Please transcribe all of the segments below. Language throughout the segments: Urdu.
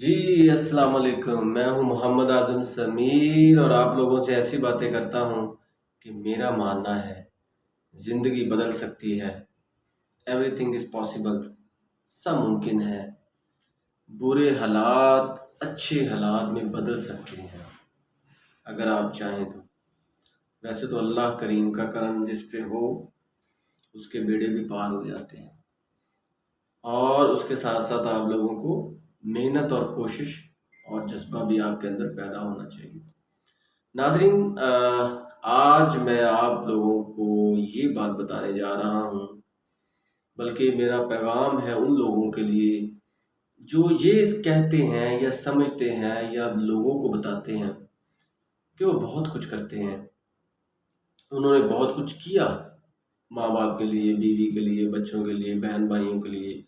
جی السلام علیکم، میں ہوں محمد اعظم سمیر اور آپ لوگوں سے ایسی باتیں کرتا ہوں کہ میرا ماننا ہے زندگی بدل سکتی ہے۔ ایوری تھنگ از پاسبل، سب ممکن ہے۔ برے حالات اچھے حالات میں بدل سکتے ہیں اگر آپ چاہیں تو۔ ویسے تو اللہ کریم کا کرم جس پہ ہو اس کے بیڑے بھی پار ہو جاتے ہیں، اور اس کے ساتھ ساتھ آپ لوگوں کو محنت اور کوشش اور جذبہ بھی آپ کے اندر پیدا ہونا چاہیے۔ ناظرین، آج میں آپ لوگوں کو یہ بات بتانے جا رہا ہوں، بلکہ میرا پیغام ہے ان لوگوں کے لیے جو یہ کہتے ہیں یا سمجھتے ہیں یا لوگوں کو بتاتے ہیں کہ وہ بہت کچھ کرتے ہیں، انہوں نے بہت کچھ کیا ماں باپ کے لیے، بیوی کے لیے، بچوں کے لیے، بہن بھائیوں کے لیے،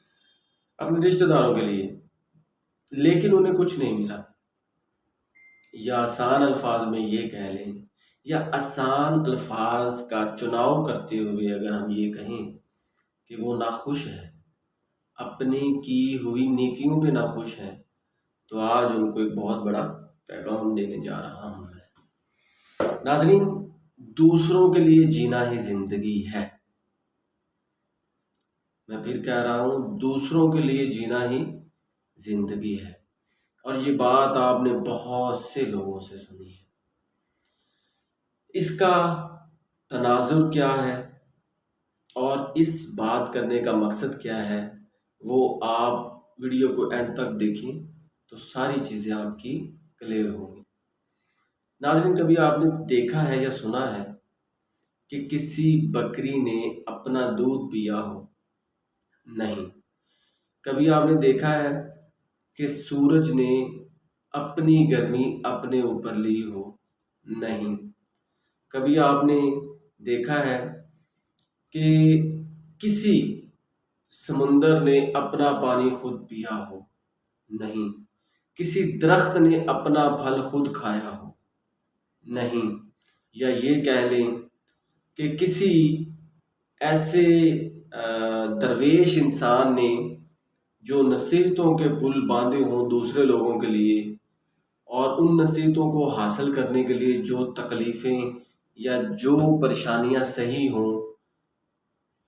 اپنے رشتہ داروں کے لیے، لیکن انہیں کچھ نہیں ملا۔ یا آسان الفاظ میں یہ کہہ لیں، یا آسان الفاظ کا چناؤ کرتے ہوئے اگر ہم یہ کہیں کہ وہ ناخوش ہے، اپنی کی ہوئی نیکیوں پہ ناخوش ہے، تو آج ان کو ایک بہت بڑا پیغام دینے جا رہا ہوں میں۔ ناظرین، دوسروں کے لیے جینا ہی زندگی ہے۔ میں پھر کہہ رہا ہوں، دوسروں کے لیے جینا ہی زندگی ہے، اور یہ بات آپ نے بہت سے لوگوں سے سنی ہے۔ اس کا تناظر کیا ہے اور اس بات کرنے کا مقصد کیا ہے، وہ آپ ویڈیو کو اینڈ تک دیکھیں تو ساری چیزیں آپ کی کلیئر ہوں گی۔ ناظرین، کبھی آپ نے دیکھا ہے یا سنا ہے کہ کسی بکری نے اپنا دودھ پیا ہو؟ نہیں۔ کبھی آپ نے دیکھا ہے کہ سورج نے اپنی گرمی اپنے اوپر لی ہو؟ نہیں۔ کبھی آپ نے دیکھا ہے کہ کسی سمندر نے اپنا پانی خود پیا ہو؟ نہیں۔ کسی درخت نے اپنا پھل خود کھایا ہو؟ نہیں۔ یا یہ کہہ لیں کہ کسی ایسے درویش انسان نے جو نصیحتوں کے پل باندھے ہوں دوسرے لوگوں کے لیے، اور ان نصیحتوں کو حاصل کرنے کے لیے جو تکلیفیں یا جو پریشانیاں صحیح ہوں،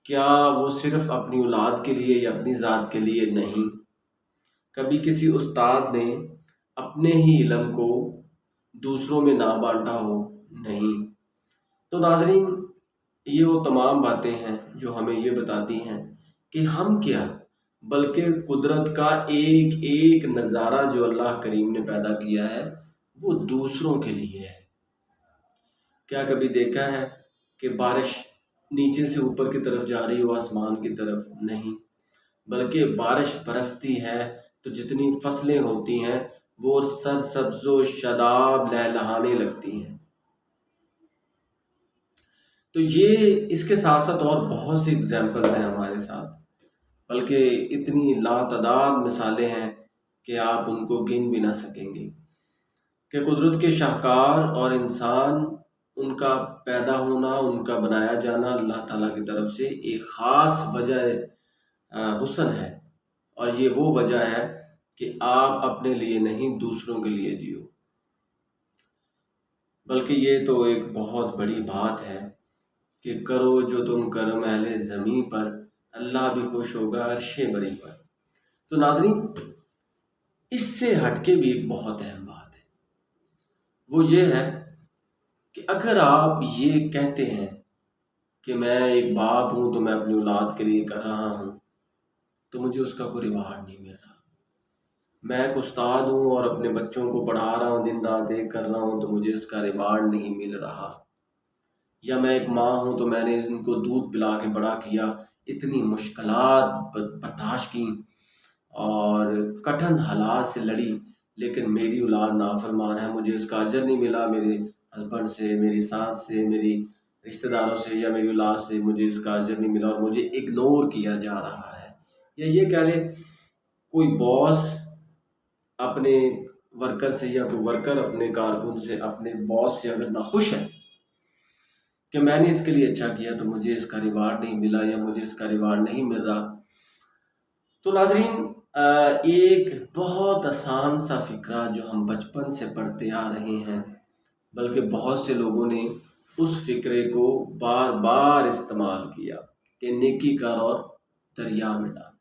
کیا وہ صرف اپنی اولاد کے لیے یا اپنی ذات کے لیے؟ نہیں۔ کبھی کسی استاد نے اپنے ہی علم کو دوسروں میں نہ بانٹا ہو؟ نہیں۔ تو ناظرین، یہ وہ تمام باتیں ہیں جو ہمیں یہ بتاتی ہیں کہ ہم کیا، بلکہ قدرت کا ایک ایک نظارہ جو اللہ کریم نے پیدا کیا ہے وہ دوسروں کے لیے ہے۔ کیا کبھی دیکھا ہے کہ بارش نیچے سے اوپر کی طرف جا رہی ہو، آسمان کی طرف؟ نہیں، بلکہ بارش برستی ہے تو جتنی فصلیں ہوتی ہیں وہ سرسبز و شاداب لہلہانے لگتی ہیں۔ تو یہ اس کے ساتھ ساتھ اور بہت سی اگزامپل ہیں ہمارے ساتھ، بلکہ اتنی لاتعداد مثالیں ہیں کہ آپ ان کو گن بھی نہ سکیں گے، کہ قدرت کے شاہکار اور انسان، ان کا پیدا ہونا، ان کا بنایا جانا اللہ تعالیٰ کی طرف سے ایک خاص وجہ حسن ہے، اور یہ وہ وجہ ہے کہ آپ اپنے لیے نہیں دوسروں کے لیے جیو۔ بلکہ یہ تو ایک بہت بڑی بات ہے کہ کرو جو تم کرم اہل زمین پر، اللہ بھی خوش ہوگا عرش بری پر۔ تو ناظرین، اس سے ہٹ کے بھی ایک بہت اہم بات ہے، وہ یہ ہے کہ اگر آپ یہ کہتے ہیں کہ میں ایک باپ ہوں تو میں اپنی اولاد کے لیے کر رہا ہوں، تو مجھے اس کا کوئی ریوارڈ نہیں مل رہا۔ میں ایک استاد ہوں اور اپنے بچوں کو پڑھا رہا ہوں، دن رات ایک کر رہا ہوں، تو مجھے اس کا ریوارڈ نہیں مل رہا۔ یا میں ایک ماں ہوں تو میں نے ان کو دودھ پلا کے بڑا کیا، اتنی مشکلات برداشت کی اور کٹھن حالات سے لڑی، لیکن میری اولاد نافرمان ہے، مجھے اس کا اجر نہیں ملا، میرے ہسبینڈ سے، میری ساس سے، میری رشتہ داروں سے یا میری اولاد سے مجھے اس کا اجر نہیں ملا، اور مجھے اگنور کیا جا رہا ہے۔ یا یہ کہہ لیں، کوئی باس اپنے ورکر سے یا کوئی ورکر اپنے کارکن سے، اپنے باس سے اگر ناخوش ہے کہ میں نے اس کے لیے اچھا کیا تو مجھے اس کا ریوارڈ نہیں ملا یا مجھے اس کا ریوارڈ نہیں مل رہا، تو ناظرین ایک بہت آسان سا فقرہ جو ہم بچپن سے پڑھتے آ رہے ہیں، بلکہ بہت سے لوگوں نے اس فقرے کو بار بار استعمال کیا کہ نیکی کر اور دریا میں ڈال۔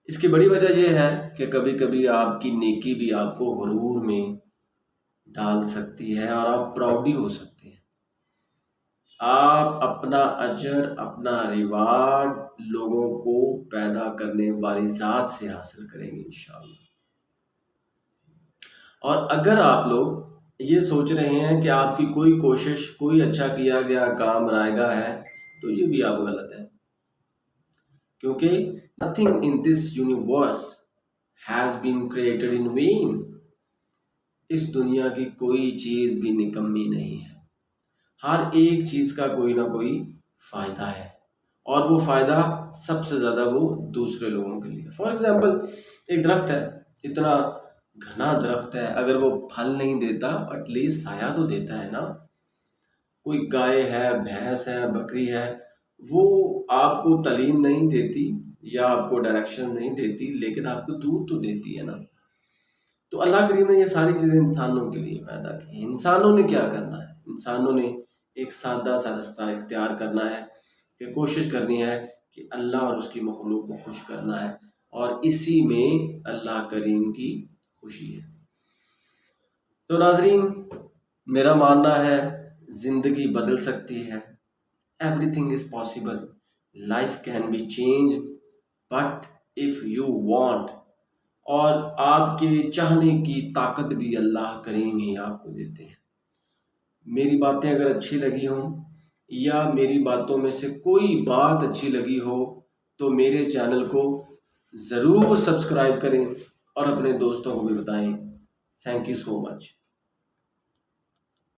اس کی بڑی وجہ یہ ہے کہ کبھی کبھی آپ کی نیکی بھی آپ کو غرور میں ڈال سکتی ہے اور آپ پراؤڈی ہو سکتے ہیں۔ آپ اپنا اجر، اپنا ریوارڈ لوگوں کو پیدا کرنے والی ذات سے حاصل کریں گے انشاءاللہ۔ اور اگر آپ لوگ یہ سوچ رہے ہیں کہ آپ کی کوئی کوشش، کوئی اچھا کیا گیا کام رائگاں ہے، تو یہ بھی آپ غلط ہے، کیونکہ nothing in this universe has been created in vain۔ اس دنیا کی کوئی چیز بھی نکمی نہیں ہے، ہر ایک چیز کا کوئی نہ کوئی فائدہ ہے، اور وہ فائدہ سب سے زیادہ وہ دوسرے لوگوں کے لیے۔ فار ایگزامپل، ایک درخت ہے، اتنا گھنا درخت ہے، اگر وہ پھل نہیں دیتا ایٹ لیسٹ سایہ تو دیتا ہے نا۔ کوئی گائے ہے، بھینس ہے، بکری ہے، وہ آپ کو تعلیم نہیں دیتی یا آپ کو ڈائریکشن نہیں دیتی، لیکن آپ کو دودھ تو دیتی ہے نا۔ تو اللہ کریم نے یہ ساری چیزیں انسانوں کے لیے پیدا کی ہیں۔ انسانوں نے کیا کرنا ہے؟ انسانوں نے ایک سادہ سا رستہ اختیار کرنا ہے کہ کوشش کرنی ہے کہ اللہ اور اس کی مخلوق کو خوش کرنا ہے، اور اسی میں اللہ کریم کی خوشی ہے۔ تو ناظرین، میرا ماننا ہے زندگی بدل سکتی ہے۔ Everything is possible, life can be change but if you want. اور آپ کے چاہنے کی طاقت بھی اللہ کریم ہی آپ کو دیتے ہیں۔ میری باتیں اگر اچھی لگی ہوں یا میری باتوں میں سے کوئی بات اچھی لگی ہو تو میرے چینل کو ضرور سبسکرائب کریں اور اپنے دوستوں کو بھی بتائیں۔ Thank you so much.